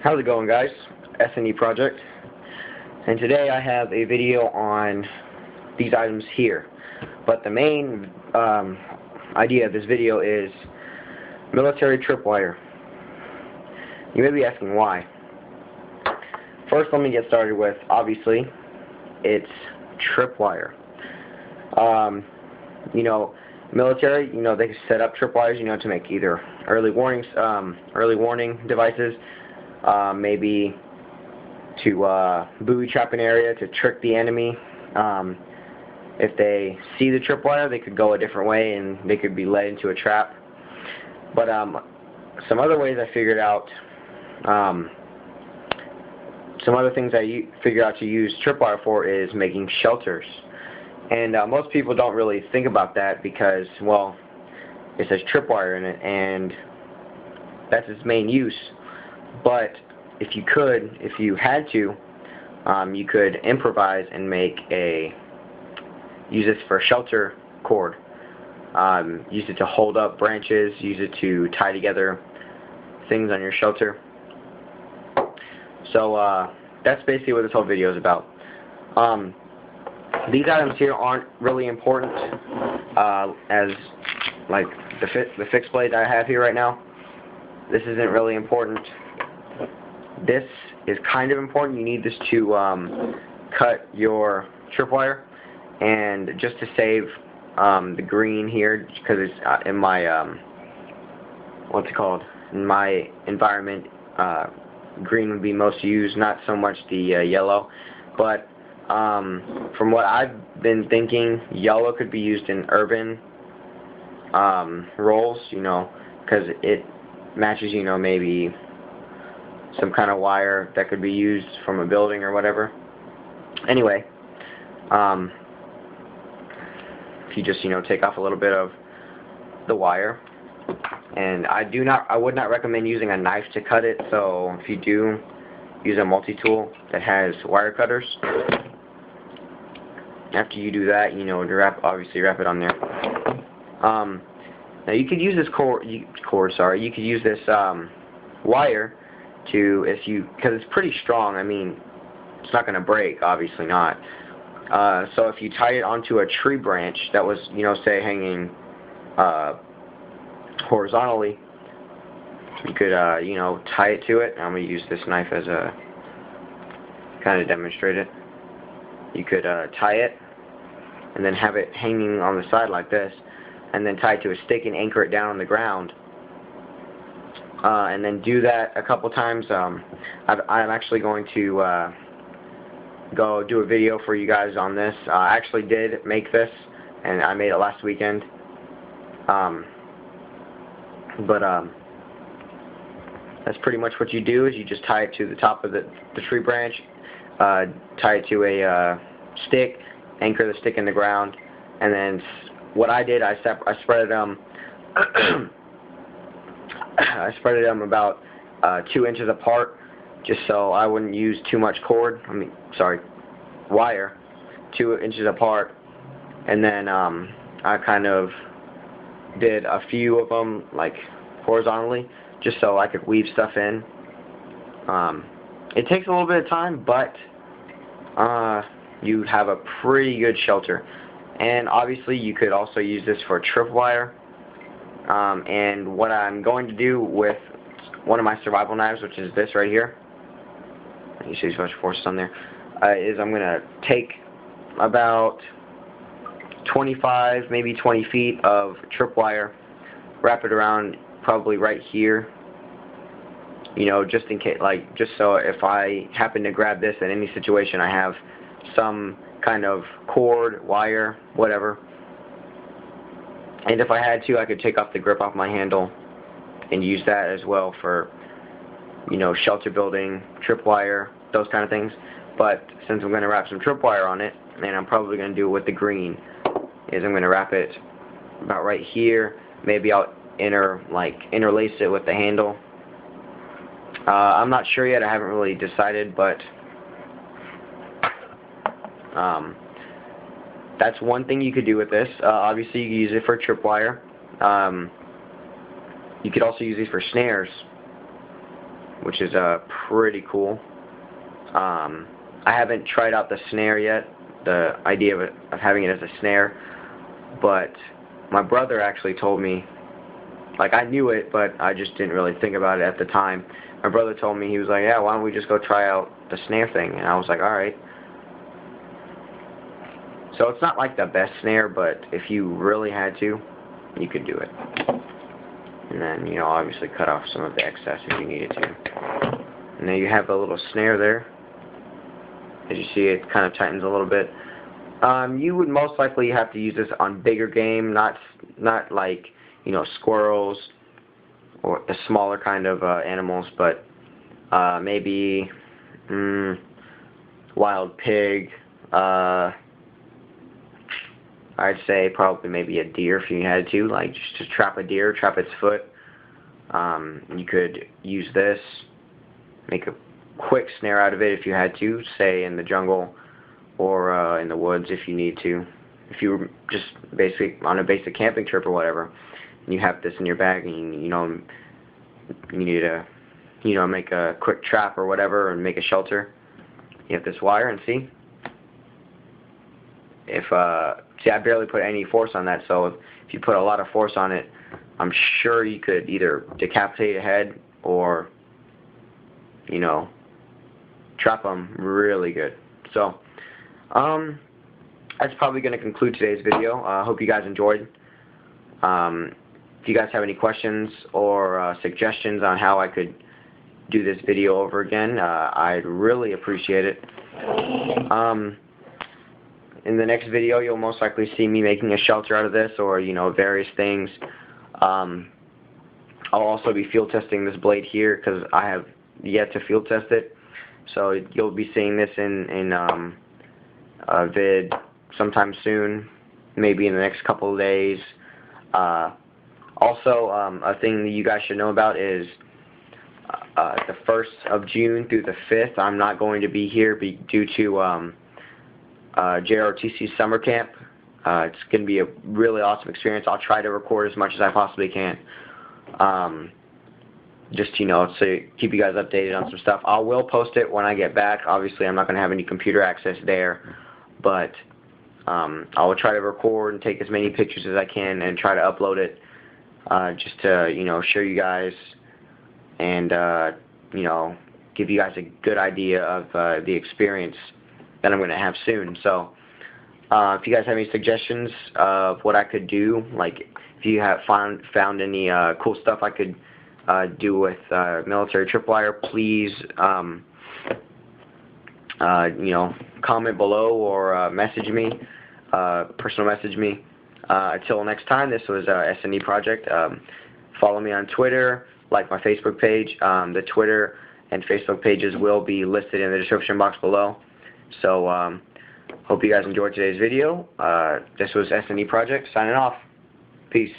How's it going, guys? S&E Project, and today I have a video on these items here, but the main idea of this video is military tripwire. You may be asking why. First, let me get started with, obviously, it's tripwire. Military, they can set up tripwires, to make either early warning devices, maybe to booby trap an area to trick the enemy. If they see the tripwire, they could go a different way and they could be led into a trap. But some other ways I figured out, some other things I figured out to use tripwire for is making shelters. And most people don't really think about that because, well, it says tripwire in it, and that's its main use. But if you had to, you could improvise and use this for shelter cord. Use it to hold up branches, use it to tie together things on your shelter. So that's basically what this whole video is about. These items here aren't really important, as like the fixed blade I have here right now. This isn't really important. This is kind of important. You need this to cut your tripwire, and just to save the green here, because it's in my in my environment, green would be most used, not so much the yellow. But from what I've been thinking, yellow could be used in urban roles, because it matches, maybe some kind of wire that could be used from a building or whatever. Anyway, if you just, take off a little bit of the wire, and I would not recommend using a knife to cut it, so if you do, use a multi-tool that has wire cutters. After you do that, obviously wrap it on there. Now you could use this you could use this wire because it's pretty strong. I mean, it's not going to break, obviously not. So if you tie it onto a tree branch that was, say hanging horizontally, you could, tie it to it. I'm going to use this knife as a kind of demonstrate it. You could tie it and then have it hanging on the side like this, and then tie it to a stick and anchor it down on the ground. And then do that a couple times. I'm actually going to go do a video for you guys on this. I actually did make this, and I made it last weekend. That's pretty much what you do, is you just tie it to the top of the tree branch, tie it to a stick, anchor the stick in the ground, and then what I did, I spread them about 2 inches apart, just so I wouldn't use too much wire, 2 inches apart. And then I kind of did a few of them like horizontally, just so I could weave stuff in. It takes a little bit of time, but you have a pretty good shelter. And obviously you could also use this for tripwire. And what I'm going to do with one of my survival knives, which is this right here, you see a bunch of forces on there, is I'm going to take about 25, maybe 20 feet of tripwire, wrap it around probably right here, just in case, just so if I happen to grab this in any situation, I have some kind of cord, wire, whatever. And if I had to, I could take off the grip off my handle and use that as well for, shelter building, tripwire, those kind of things. But since I'm going to wrap some tripwire on it, and I'm probably going to do it with the green, is I'm going to wrap it about right here. Maybe I'll interlace it with the handle. I'm not sure yet. I haven't really decided, but that's one thing you could do with this. Obviously, you could use it for tripwire. You could also use these for snares. which is pretty cool. I haven't tried out the snare yet, the idea of having it as a snare, but my brother actually told me, like, I knew it, but I just didn't really think about it at the time. My brother told me, he was like, yeah, why don't we just go try out the snare thing? And I was like, alright. So it's not like the best snare, but if you really had to, you could do it. And then, you know, obviously cut off some of the excess if you needed to. And then you have a little snare there. As you see, it kind of tightens a little bit. You would most likely have to use this on bigger game, not like, you know, squirrels or the smaller kind of animals, but maybe wild pig. I'd say probably maybe a deer if you had to, like just to trap a deer, trap its foot. You could use this, make a quick snare out of it if you had to, say in the jungle or in the woods if you need to. If you were just basically on a basic camping trip or whatever, and you have this in your bag and you know you need to, you know, make a quick trap or whatever and make a shelter. You have this wire, and see, see, I barely put any force on that, so if you put a lot of force on it, I'm sure you could either decapitate a head or, you know, trap them really good. So, that's probably going to conclude today's video. I hope you guys enjoyed. If you guys have any questions or suggestions on how I could do this video over again, I'd really appreciate it. In the next video, you'll most likely see me making a shelter out of this, or, you know, various things. I'll also be field testing this blade here because I have yet to field test it. So you'll be seeing this in a vid sometime soon, maybe in the next couple of days. Also, a thing that you guys should know about is the 1st of June through the 5th, I'm not going to be here due to JROTC summer camp. It's going to be a really awesome experience. I'll try to record as much as I possibly can. Just, you know, so keep you guys updated on some stuff. I will post it when I get back. Obviously, I'm not going to have any computer access there, but I will try to record and take as many pictures as I can and try to upload it just to, you know, show you guys and, you know, give you guys a good idea of the experience that I'm going to have soon. So if you guys have any suggestions of what I could do, like if you have found any cool stuff I could do with military tripwire, please you know, comment below or message me, personal message me. Until next time, this was SNE Project. Follow me on Twitter, like my Facebook page. The Twitter and Facebook pages will be listed in the description box below. So hope you guys enjoyed today's video. This was SNE Project signing off. Peace.